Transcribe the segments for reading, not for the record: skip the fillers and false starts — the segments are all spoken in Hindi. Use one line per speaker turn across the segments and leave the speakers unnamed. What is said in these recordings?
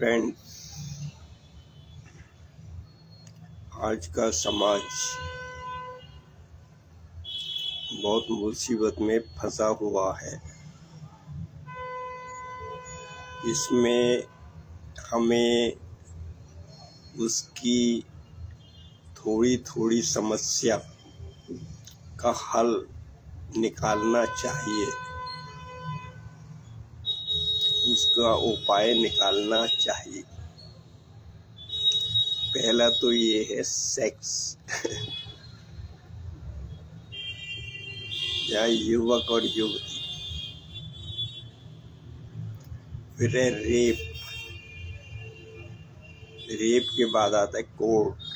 फ्रेंड्स, आज का समाज बहुत मुसीबत में फंसा हुआ है। इसमें हमें उसकी थोड़ी थोड़ी समस्या का हल निकालना चाहिए, उसका उपाय निकालना चाहिए। पहला तो ये है सेक्स या युवक और युवती। फिर है रेप। रेप के बाद आता है कोर्ट।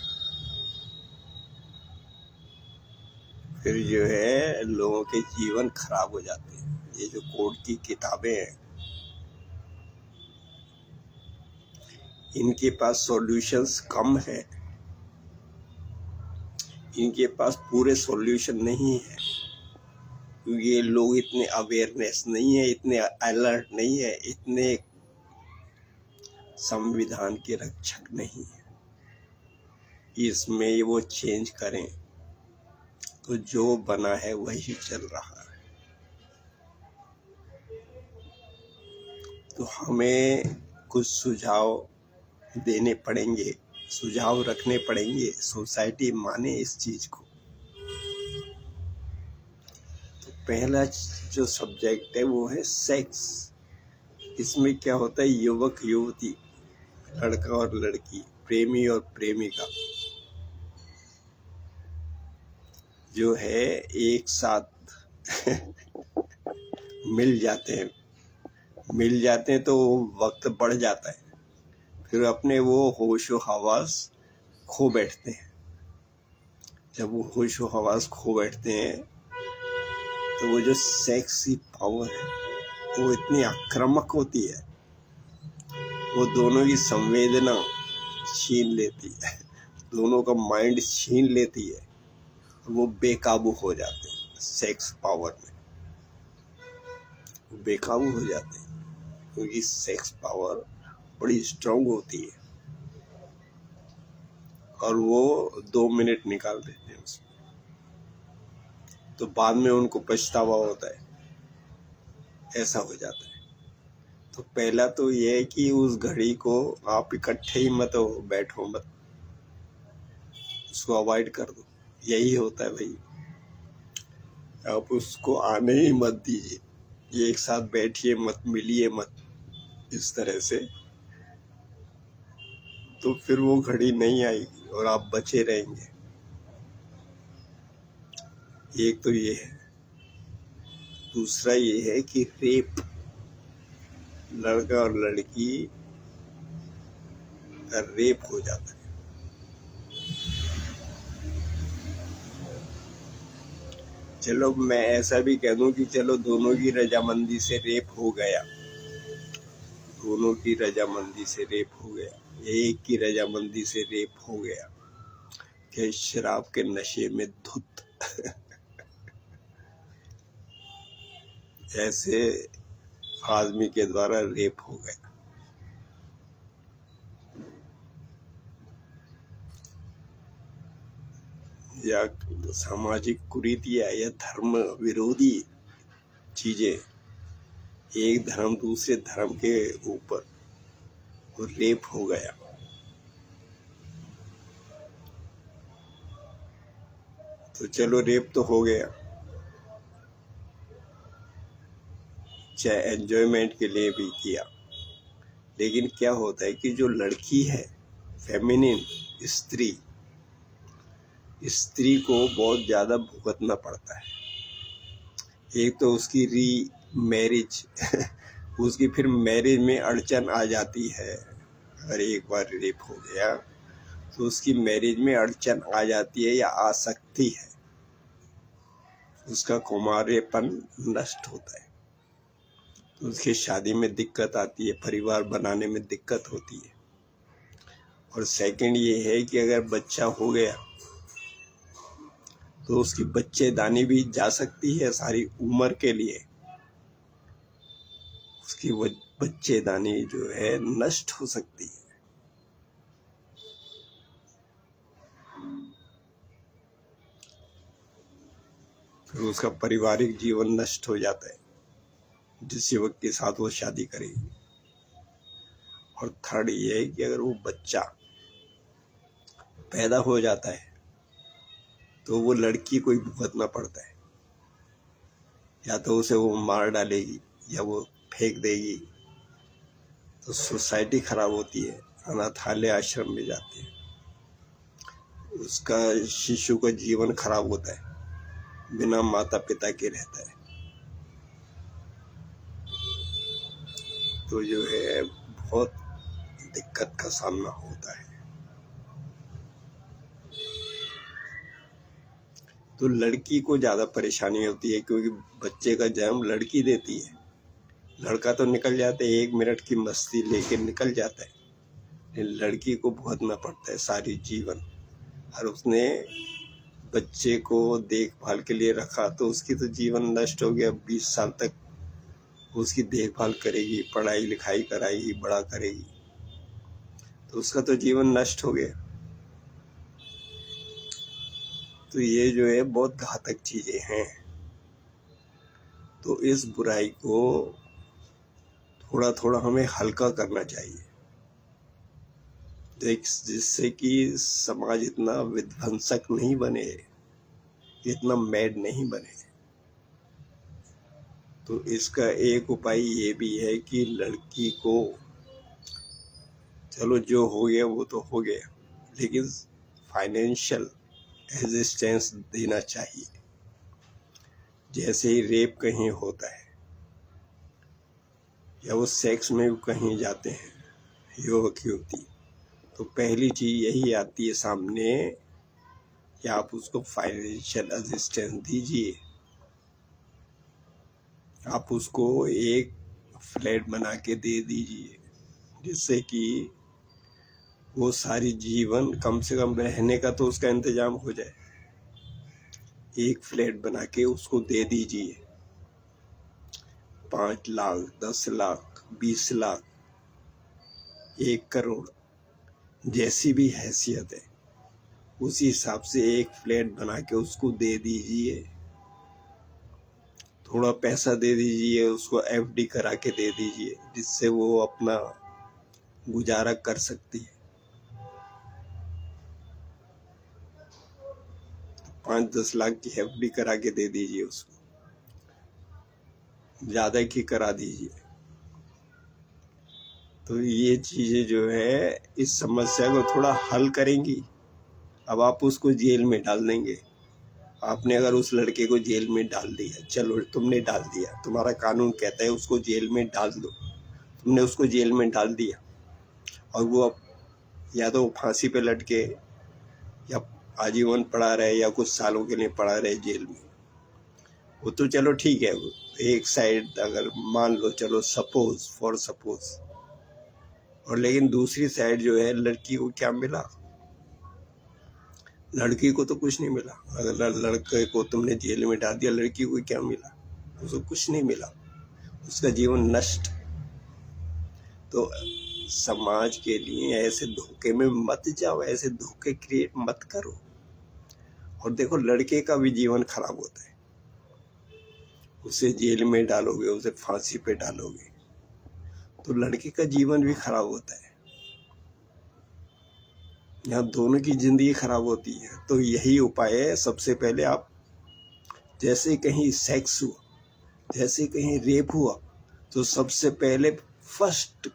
फिर जो है लोगों के जीवन खराब हो जाते हैं। ये जो कोर्ट की किताबें हैं, इनके पास सॉल्यूशंस कम है, इनके पास पूरे सॉल्यूशन नहीं है, क्योंकि ये लोग इतने अवेयरनेस नहीं है, इतने अलर्ट नहीं है, इतने संविधान के रक्षक नहीं है। इसमें वो चेंज करें तो जो बना है वही चल रहा है। तो हमें कुछ सुझाव देने पड़ेंगे, सुझाव रखने पड़ेंगे, सोसाइटी माने इस चीज को। तो पहला जो सब्जेक्ट है वो है सेक्स। इसमें क्या होता है, युवक युवती, लड़का और लड़की, प्रेमी और प्रेमिका जो है एक साथ मिल जाते हैं तो वक्त बढ़ जाता है। फिर अपने वो होशो हवास खो बैठते हैं। जब वो होशो हवास खो बैठते हैं तो वो जो सेक्सी पावर है वो इतनी आक्रामक होती है, वो दोनों की संवेदना छीन लेती है, दोनों का माइंड छीन लेती है, वो बेकाबू हो जाते हैं। सेक्स पावर में बेकाबू हो जाते हैं, क्योंकि सेक्स पावर बड़ी स्ट्रांग होती है और वो 2 मिनट निकाल देते हैं उसमें। तो बाद में उनको पछतावा होता है, ऐसा हो जाता है। तो पहला तो ये है कि उस घड़ी को आप इकट्ठे ही मत हो, बैठो मत, उसको अवॉइड कर दो। यही होता है भाई, आप उसको आने ही मत दीजिए, ये एक साथ बैठिए मत, मिलिए मत इस तरह से। तो फिर वो घड़ी नहीं आएगी और आप बचे रहेंगे। एक तो ये है। दूसरा ये है कि रेप, लड़का और लड़की का रेप हो जाता है। चलो मैं ऐसा भी कह दूं कि चलो दोनों की रजामंदी से रेप हो गया, दोनों की रजामंदी से रेप हो गया, एक की रजामंदी से रेप हो गया कि शराब के नशे में धुत ऐसे आदमी के द्वारा रेप हो गया। या सामाजिक कुरीतियां या धर्म विरोधी चीजें, एक धर्म दूसरे धर्म के ऊपर वो रेप हो गया। तो चलो रेप तो हो गया, चाहे एंजॉयमेंट के लिए भी किया, लेकिन क्या होता है कि जो लड़की है, फेमिनिन स्त्री को बहुत ज्यादा भुगतना पड़ता है। एक तो उसकी री मैरिज उसकी फिर मैरिज में अड़चन आ जाती है। अगर एक बार रेप हो गया तो उसकी मैरिज में अड़चन आ जाती है या आ सकती है, उसका कुमारेपन नष्ट होता है, तो उसकी शादी में दिक्कत आती है, परिवार बनाने में दिक्कत होती है। और सेकंड ये है कि अगर बच्चा हो गया तो उसकी बच्चेदानी भी जा सकती है सारी उम्र के लिए, उसकी बच्चेदानी जो है नष्ट हो सकती है। फिर उसका पारिवारिक जीवन नष्ट हो जाता है जिस युवक के साथ वो शादी करेगी। और थर्ड ये है कि अगर वो बच्चा पैदा हो जाता है तो वो लड़की को ही भुगतना पड़ता है, या तो उसे वो मार डालेगी या वो फेंक देगी, तो सोसाइटी खराब होती है, अनाथालय आश्रम में जाते हैं, उसका शिशु का जीवन खराब होता है, बिना माता पिता के रहता है। तो जो है बहुत दिक्कत का सामना होता है। तो लड़की को ज्यादा परेशानी होती है क्योंकि बच्चे का जन्म लड़की देती है। लड़का तो निकल जाता है, 1 मिनट की मस्ती लेके निकल जाता है, लेकिन लड़की को भुगतना पड़ता है सारी जीवन। और उसने बच्चे को देखभाल के लिए रखा तो उसकी तो जीवन नष्ट हो गया। 20 साल तक उसकी देखभाल करेगी, पढ़ाई लिखाई कराएगी, बड़ा करेगी, तो उसका तो जीवन नष्ट हो गया। तो ये जो है बहुत घातक चीजें हैं। तो इस बुराई को थोड़ा थोड़ा हमें हल्का करना चाहिए, जिससे कि समाज इतना विध्वंसक नहीं बने, इतना मैड नहीं बने। तो इसका एक उपाय ये भी है कि लड़की को, चलो जो हो गया वो तो हो गया, लेकिन फाइनेंशियल एसिस्टेंस देना चाहिए। जैसे ही रेप कहीं होता है या वो सेक्स में भी कहीं जाते हैं युवक युवती, तो पहली चीज यही आती है सामने कि आप उसको फाइनेंशियल असिस्टेंस दीजिए। आप उसको एक फ्लैट बना के दे दीजिए, जिससे कि वो सारी जीवन कम से कम रहने का तो उसका इंतजाम हो जाए। एक फ्लैट बना के उसको दे दीजिए। 5 लाख, 10 लाख, 20 लाख, 1 करोड़, जैसी भी हैसियत है उसी हिसाब से एक फ्लैट बना के उसको दे दीजिए। थोड़ा पैसा दे दीजिए, उसको एफडी करा के दे दीजिए, जिससे वो अपना गुजारा कर सकती है। 5-10 लाख की एफडी करा के दे दीजिए, उसको ज्यादा की करा दीजिए। तो ये चीजें जो है इस समस्या को थोड़ा हल करेंगी। अब आप उसको जेल में डाल देंगे। आपने अगर उस लड़के को जेल में डाल दिया, चलो तुमने डाल दिया, तुम्हारा कानून कहता है उसको जेल में डाल दो, तुमने उसको जेल में डाल दिया, और वो अब या तो फांसी पे लटके या आजीवन पड़ा रहे या कुछ सालों के लिए पड़ा रहे जेल में, वो तो चलो ठीक है। एक साइड अगर मान लो, चलो सपोज फॉर सपोज, और लेकिन दूसरी साइड जो है लड़की को क्या मिला? लड़की को तो कुछ नहीं मिला। अगर लड़के को तुमने जेल में डाल दिया, लड़की को क्या मिला? उसको कुछ नहीं मिला, उसका जीवन नष्ट। तो समाज के लिए ऐसे धोखे में मत जाओ, ऐसे धोखे क्रिएट मत करो। और देखो लड़के का भी जीवन खराब होता है, उसे जेल में डालोगे, उसे फांसी पे डालोगे, तो लड़के का जीवन भी खराब होता है। यहाँ दोनों की जिंदगी खराब होती है। तो यही उपाय है। सबसे पहले आप, जैसे कहीं सेक्स हुआ, जैसे कहीं रेप हुआ, तो सबसे पहले फर्स्ट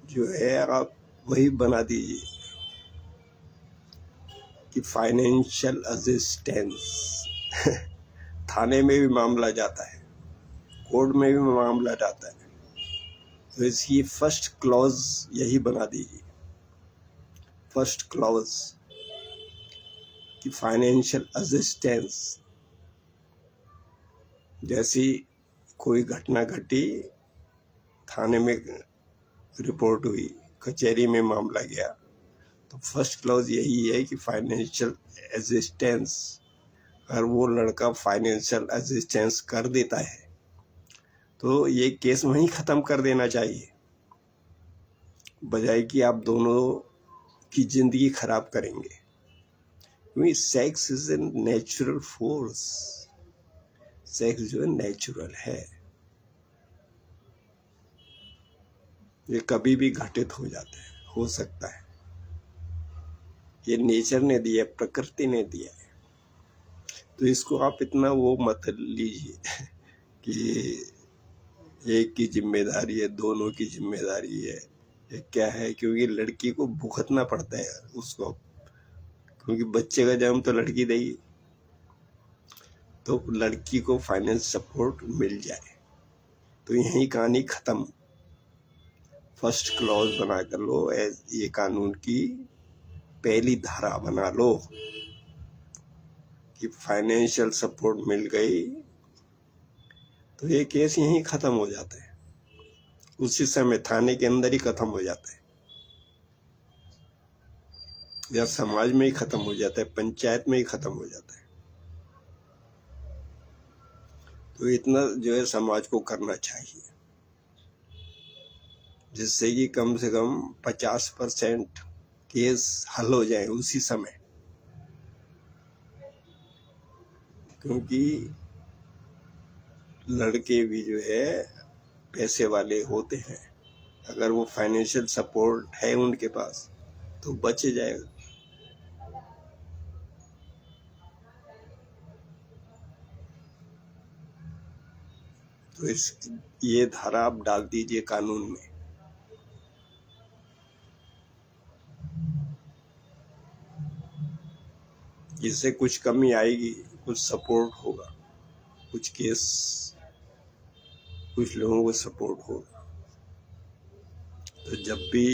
जो है आप वही बना दीजिए कि फाइनेंशियल असिस्टेंस। थाने में भी मामला जाता है, कोर्ट में भी मामला जाता है, तो इसकी फर्स्ट क्लॉज यही बना दीजिए, फर्स्ट क्लॉज कि फाइनेंशियल असिस्टेंस। जैसी कोई घटना घटी, थाने में रिपोर्ट हुई, कचहरी में मामला गया, तो फर्स्ट क्लॉज यही है कि फाइनेंशियल असिस्टेंस अगर वो लड़का फाइनेंशियल असिस्टेंस कर देता है तो ये केस वहीं ख़त्म कर देना चाहिए, बजाय कि आप दोनों की ज़िंदगी खराब करेंगे। क्योंकि sex is a natural force, sex जो है नेचुरल है, ये कभी भी घटित हो जाता है, हो सकता है। ये नेचर ने दिया है, प्रकृति ने दिया है। तो इसको आप इतना वो मत लीजिए कि एक की जिम्मेदारी है, दोनों की जिम्मेदारी है। ये क्या है, क्योंकि लड़की को भुगतना पड़ता है उसको, क्योंकि बच्चे का जन्म तो लड़की देगी। तो लड़की को फाइनेंस सपोर्ट मिल जाए तो यही कहानी खत्म। फर्स्ट क्लॉज बना कर लो, ये कानून की पहली धारा बना लो कि फाइनेंशियल सपोर्ट मिल गई तो ये केस यहीं खत्म हो जाता है, उसी समय थाने के अंदर ही खत्म हो जाता है, या समाज में ही खत्म हो जाता है, पंचायत में ही खत्म हो जाता है। तो इतना जो है समाज को करना चाहिए, जिससे कि कम से कम 50% केस हल हो जाए उसी समय। क्योंकि लड़के भी जो है पैसे वाले होते हैं, अगर वो फाइनेंशियल सपोर्ट है उनके पास तो बच जाएगा। तो ये धारा आप डाल दीजिए कानून में, जिससे कुछ कमी आएगी, कुछ सपोर्ट होगा, कुछ केस कुछ लोगों को सपोर्ट होगा। तो जब भी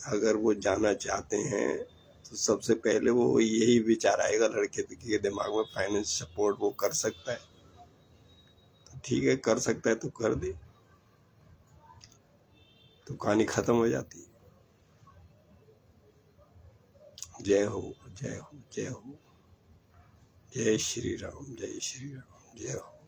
अगर वो जाना चाहते हैं तो सबसे पहले वो यही विचार आएगा लड़के के दिमाग में, फाइनेंस सपोर्ट वो कर सकता है तो ठीक है, कर सकता है तो कर दे, तो कहानी खत्म हो जाती है। जय हो, जय हो, जय हो, जय श्री राम, जय श्री राम, जय हो।